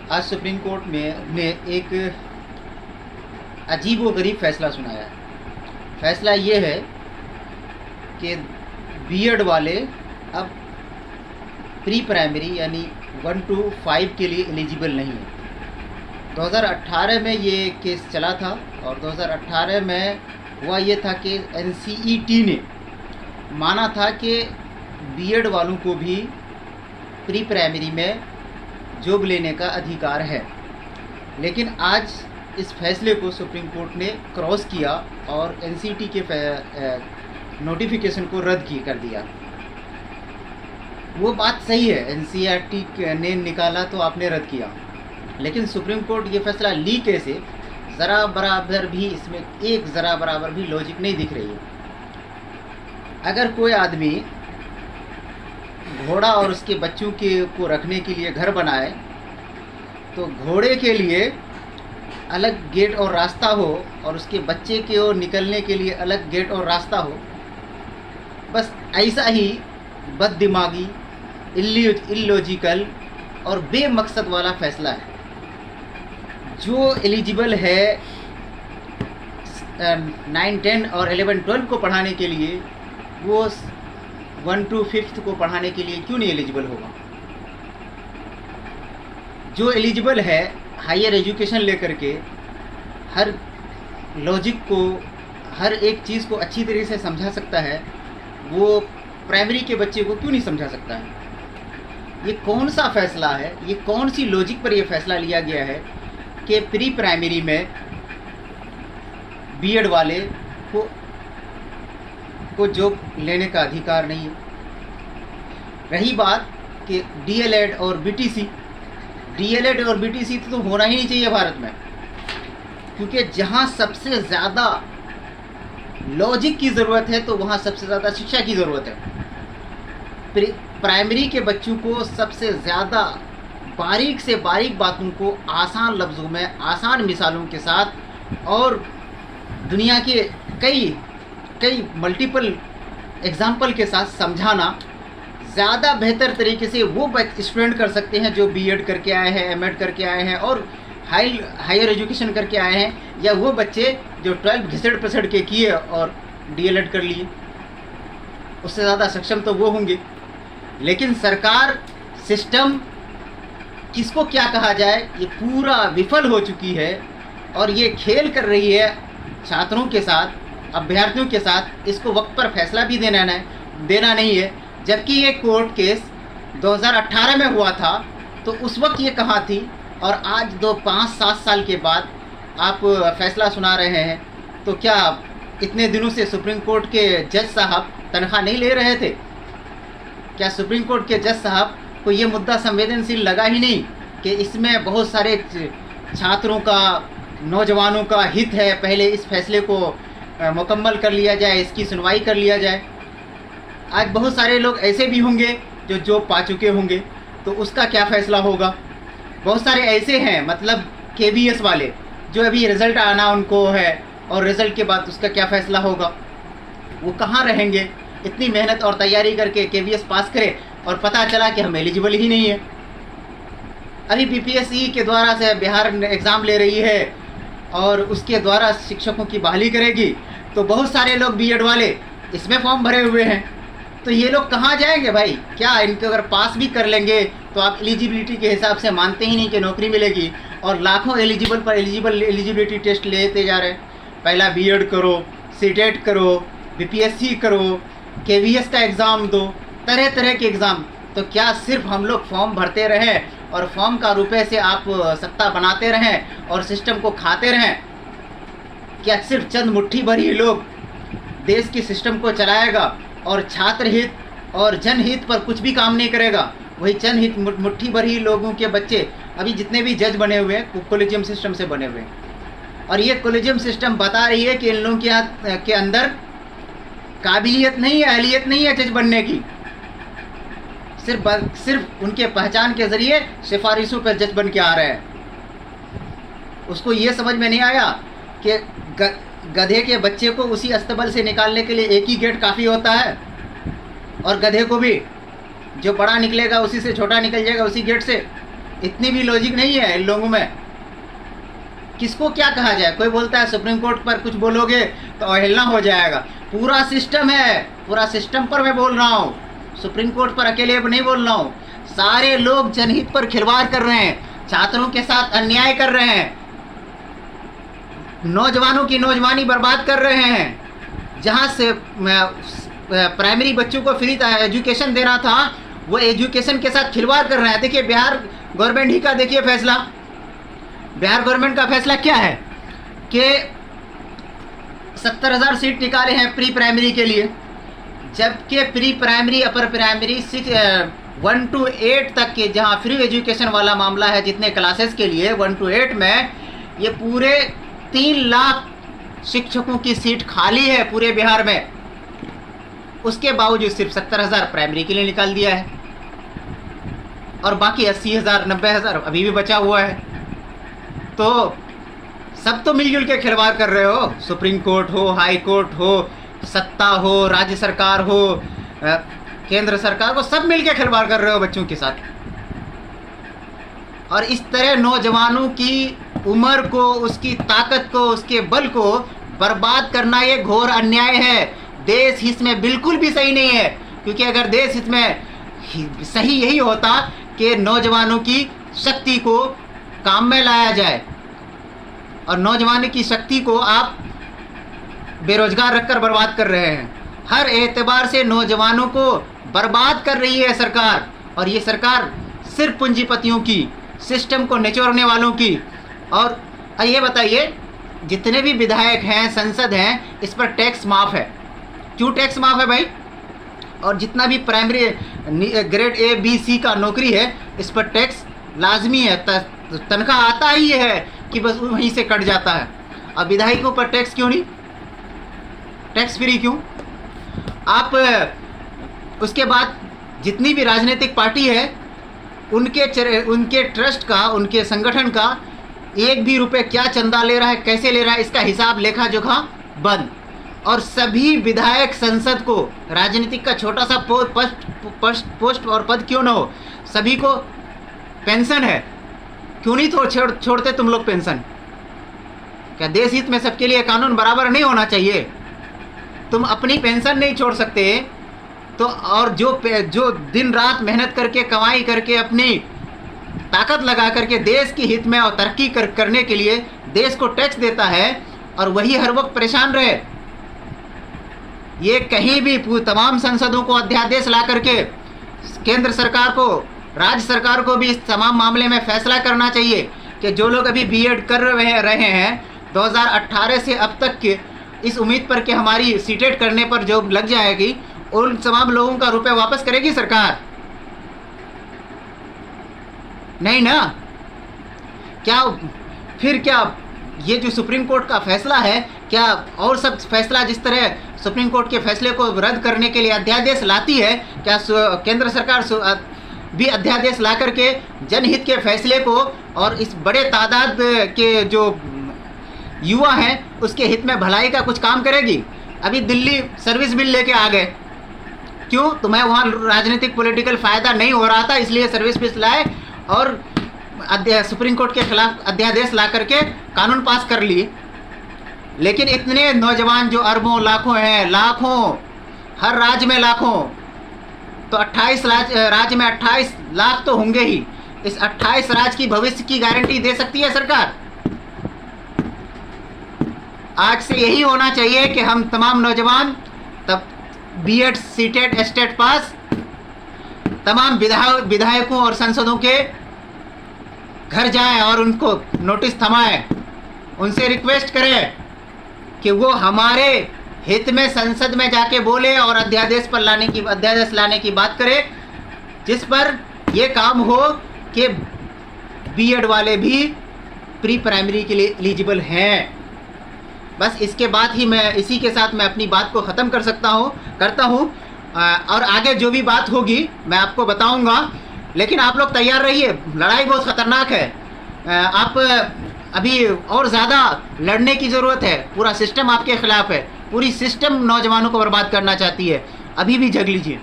आज supreme court में ने एक अजीबोगरीब फैसला सुनाया है। फैसला ये है कि बीएड वाले अब प्री प्राइमरी यानी 1 to 5 के लिए एलिजिबल नहीं है। 2018 में ये केस चला था और 2018 में हुआ ये था कि एनसीईटी ने माना था कि बीएड वालों को भी प्री प्राइमरी में जॉब लेने का अधिकार है। लेकिन आज इस फैसले को सुप्रीम कोर्ट ने क्रॉस किया और एनसीईटी के नोटिफिकेशन को रद्द कर दिया। वो बात सही है, एनसीईआरटी ने निकाला तो आपने रद्द किया, लेकिन सुप्रीम कोर्ट ये फैसला ली कैसे, ज़रा बराबर भी इसमें एक ज़रा बराबर भी लॉजिक नहीं दिख रही है। अगर कोई आदमी घोड़ा और उसके बच्चों को रखने के लिए घर बनाए तो घोड़े के लिए अलग गेट और रास्ता हो और उसके बच्चे के ओर निकलने के लिए अलग गेट और रास्ता हो, बस ऐसा ही बददिमागी, इलॉजिकल और बेमकसद वाला फैसला है। जो एलिजिबल है 9, 10 और 11, 12 को पढ़ाने के लिए, वो 1 to 5 को पढ़ाने के लिए क्यों नहीं एलिजिबल होगा? जो एलिजिबल है हायर एजुकेशन लेकर के हर लॉजिक को, हर एक चीज़ को अच्छी तरीके से समझा सकता है, वो प्राइमरी के बच्चे को क्यों नहीं समझा सकता है? ये कौन सा फैसला है? ये कौन सी लॉजिक पर ये फैसला लिया गया है कि प्री प्राइमरी में बीएड वाले को जॉब लेने का अधिकार नहीं है? रही बात कि डीएलएड और बीटीसी, डीएलएड और बीटीसी तो होना ही नहीं चाहिए भारत में, क्योंकि जहाँ सबसे ज़्यादा लॉजिक की ज़रूरत है तो वहाँ सबसे ज़्यादा शिक्षा की ज़रूरत है। प्राइमरी के बच्चों को सबसे ज़्यादा बारीक से बारीक बातों को आसान लफ्ज़ों में, आसान मिसालों के साथ और दुनिया के कई मल्टीपल एग्जाम्पल के साथ समझाना ज़्यादा बेहतर तरीके से वो स्टूडेंट कर सकते हैं जो बीएड करके आए हैं, एमएड करके आए हैं और हायर एजुकेशन करके आए हैं, या वो बच्चे जो 12 घिसड़ पिसड़ के किए और डीएलएड कर लिए, उससे ज़्यादा सक्षम तो वो होंगे। लेकिन सरकार, सिस्टम, किसको क्या कहा जाए, ये पूरा विफल हो चुकी है और ये खेल कर रही है छात्रों के साथ, अभ्यर्थियों के साथ। इसको वक्त पर फैसला भी देना नहीं है, जबकि ये कोर्ट केस 2018 में हुआ था तो उस वक्त ये कहा थी, और आज 5-7 साल के बाद आप फैसला सुना रहे हैं। तो क्या इतने दिनों से सुप्रीम कोर्ट के जज साहब तनख्वाह नहीं ले रहे थे? क्या सुप्रीम कोर्ट के जज साहब को ये मुद्दा संवेदनशील लगा ही नहीं कि इसमें बहुत सारे छात्रों का, नौजवानों का हित है, पहले इस फैसले को मुकम्मल कर लिया जाए, इसकी सुनवाई कर लिया जाए? आज बहुत सारे लोग ऐसे भी होंगे जो जॉब पा चुके होंगे, तो उसका क्या फ़ैसला होगा? बहुत सारे ऐसे हैं, मतलब केवीएस वाले, जो अभी रिज़ल्ट आना उनको है और रिज़ल्ट के बाद उसका क्या फ़ैसला होगा? वो कहाँ रहेंगे? इतनी मेहनत और तैयारी करके केवीएस पास करे और पता चला कि हम एलिजिबल ही नहीं है। अभी बीपीएससी के द्वारा से बिहार एग्ज़ाम ले रही है और उसके द्वारा शिक्षकों की बहाली करेगी, तो बहुत सारे लोग बीएड वाले इसमें फॉर्म भरे हुए हैं। तो ये लोग कहाँ जाएंगे भाई? क्या इनको अगर पास भी कर लेंगे तो आप एलिजिबिलिटी के हिसाब से मानते ही नहीं कि नौकरी मिलेगी, और लाखों एलिजिबल पर एलिजिबिलिटी टेस्ट लेते जा रहे हैं। पहला बीएड करो, सीटेट करो, बीपीएससी करो, केवीएस का एग्ज़ाम दो, तरह तरह के एग्ज़ाम। तो क्या सिर्फ हम लोग फॉर्म भरते रहें और फॉर्म का रुपए से आप सत्ता बनाते रहें और सिस्टम को खाते रहें? क्या सिर्फ चंद मुट्ठी भर ही लोग देश की सिस्टम को चलाएगा और छात्र हित और जनहित पर कुछ भी काम नहीं करेगा? वही चंद हित मुट्ठी भर ही लोगों के बच्चे अभी जितने भी जज बने हुए हैं कॉलेजियम सिस्टम से बने हुए हैं, और ये कॉलेजियम सिस्टम बता रही है कि इन लोगों के अंदर काबिलियत नहीं है, अहलियत नहीं है जज बनने की। सिर्फ उनके पहचान के ज़रिए सिफारिशों पर जज बन के आ रहे हैं। उसको ये समझ में नहीं आया कि गधे के बच्चे को उसी अस्तबल से निकालने के लिए एक ही गेट काफ़ी होता है, और गधे को भी जो बड़ा निकलेगा उसी से छोटा निकल जाएगा उसी गेट से। इतनी भी लॉजिक नहीं है इन लोगों में। किसको क्या कहा जाए? कोई बोलता है सुप्रीम कोर्ट पर कुछ बोलोगे तो अवहेलना हो जाएगा। पूरा सिस्टम है, पूरा सिस्टम पर मैं बोल रहा हूँ, सुप्रीम कोर्ट पर अकेले नहीं बोल रहा हूँ। सारे लोग जनहित पर खिलवाड़ कर रहे हैं, छात्रों के साथ अन्याय कर रहे हैं, नौजवानों की नौजवानी बर्बाद कर रहे हैं। जहाँ से प्राइमरी बच्चों को फ्री एजुकेशन देना था, वो एजुकेशन के साथ खिलवाड़ कर रहे हैं। देखिए बिहार गवर्नमेंट ही का देखिए फैसला, बिहार गवर्नमेंट का फैसला क्या है कि 70,000 सीट निकाले हैं प्री प्राइमरी के लिए, जबकि pre primary upper primary 1 to 8 तक के जहां फ्री एजुकेशन वाला मामला है, जितने क्लासेस के लिए 1 to 8 में ये पूरे 3 लाख शिक्षकों की सीट खाली है पूरे बिहार में। उसके बावजूद सिर्फ 70,000 प्राइमरी के लिए निकाल दिया है और बाकी 80,000 90,000 अभी भी बचा हुआ है। तो सब तो मिलजुल के खिलवाड़ कर रहे हो, सुप्रीम कोर्ट हो, हाई कोर्ट हो, सत्ता हो, राज्य सरकार हो, केंद्र सरकार को, सब मिल के खिलवाड़ कर रहे हो बच्चों के साथ। और इस तरह नौजवानों की उम्र को, उसकी ताकत को, उसके बल को बर्बाद करना ये घोर अन्याय है। देश हित में बिल्कुल भी सही नहीं है, क्योंकि अगर देश हित में सही यही होता कि नौजवानों की शक्ति को काम में लाया जाए, और नौजवानों की शक्ति को आप बेरोजगार रखकर बर्बाद कर रहे हैं। हर एतबार से नौजवानों को बर्बाद कर रही है सरकार, और ये सरकार सिर्फ पूंजीपतियों की, सिस्टम को निचोड़ने वालों की। और ये बताइए, जितने भी विधायक हैं, संसद हैं, इस पर टैक्स माफ़ है। क्यों टैक्स माफ़ है भाई? और जितना भी primary grade A B C का नौकरी है, इस पर टैक्स लाजमी है। तनख्वाह आता ही है कि बस वहीं से कट जाता है। अब विधायकों पर टैक्स क्यों नहीं? टैक्स फ्री क्यों? आप उसके बाद जितनी भी राजनीतिक पार्टी है, उनके ट्रस्ट का, उनके संगठन का एक भी रुपए क्या चंदा ले रहा है, कैसे ले रहा है, इसका हिसाब लेखा जोखा बंद। और सभी विधायक, संसद को, राजनीतिक का छोटा सा पोस्ट और पद क्यों ना हो, सभी को पेंशन है। क्यों नहीं छोड़ते तुम लोग पेंशन? क्या देश हित में सबके लिए कानून बराबर नहीं होना चाहिए? तुम अपनी पेंशन नहीं छोड़ सकते तो और जो दिन रात मेहनत करके, कमाई करके, अपनी ताकत लगा करके देश के हित में और तरक्की करने के लिए देश को टैक्स देता है, और वही हर वक्त परेशान रहे। ये कहीं भी तमाम संसदों को अध्यादेश ला करके केंद्र सरकार को, राज्य सरकार को भी इस तमाम मामले में फैसला करना चाहिए कि जो लोग अभी बीएड कर रहे हैं 2018 से अब तक के, इस उम्मीद पर कि हमारी सीटेट करने पर जॉब लग जाएगी, उन तमाम लोगों का रुपए वापस करेगी सरकार? नहीं ना। क्या फिर क्या ये जो सुप्रीम कोर्ट का फैसला है, क्या और सब फैसला जिस तरह सुप्रीम कोर्ट के फैसले को रद्द करने के लिए अध्यादेश लाती है, क्या केंद्र सरकार भी अध्यादेश ला करके जनहित के फैसले को और इस बड़े तादाद के जो युवा हैं उसके हित में भलाई का कुछ काम करेगी? अभी दिल्ली सर्विस बिल लेके आ गए। क्यों? तुम्हें वहाँ राजनीतिक पॉलिटिकल फ़ायदा नहीं हो रहा था, इसलिए सर्विस बिल लाए और सुप्रीम कोर्ट के खिलाफ अध्यादेश ला करके कानून पास कर लिए। लेकिन इतने नौजवान जो अरबों लाखों हैं, लाखों, हर राज्य में लाखों, तो 28 राज्य में 28 लाख तो होंगे ही। इस 28 राज्य की भविष्य की गारंटी दे सकती है सरकार? आज से यही होना चाहिए कि हम तमाम नौजवान तब बीएड, सीटेट, एस्टेट पास तमाम विधायकों और सांसदों के घर जाएं और उनको नोटिस थमाएं, उनसे रिक्वेस्ट करें कि वो हमारे हित में संसद में जाके बोले और अध्यादेश लाने की बात करे, जिस पर ये काम हो कि बीएड वाले भी प्री प्राइमरी के लिए एलिजिबल हैं। बस इसके बाद ही मैं इसी के साथ मैं अपनी बात को ख़त्म करता हूँ और आगे जो भी बात होगी मैं आपको बताऊँगा। लेकिन आप लोग तैयार रहिए, लड़ाई बहुत ख़तरनाक है। आप अभी और ज़्यादा लड़ने की ज़रूरत है। पूरा सिस्टम आपके ख़िलाफ़ है, पूरी सिस्टम नौजवानों को बर्बाद करना चाहती है। अभी भी जग लीजिए।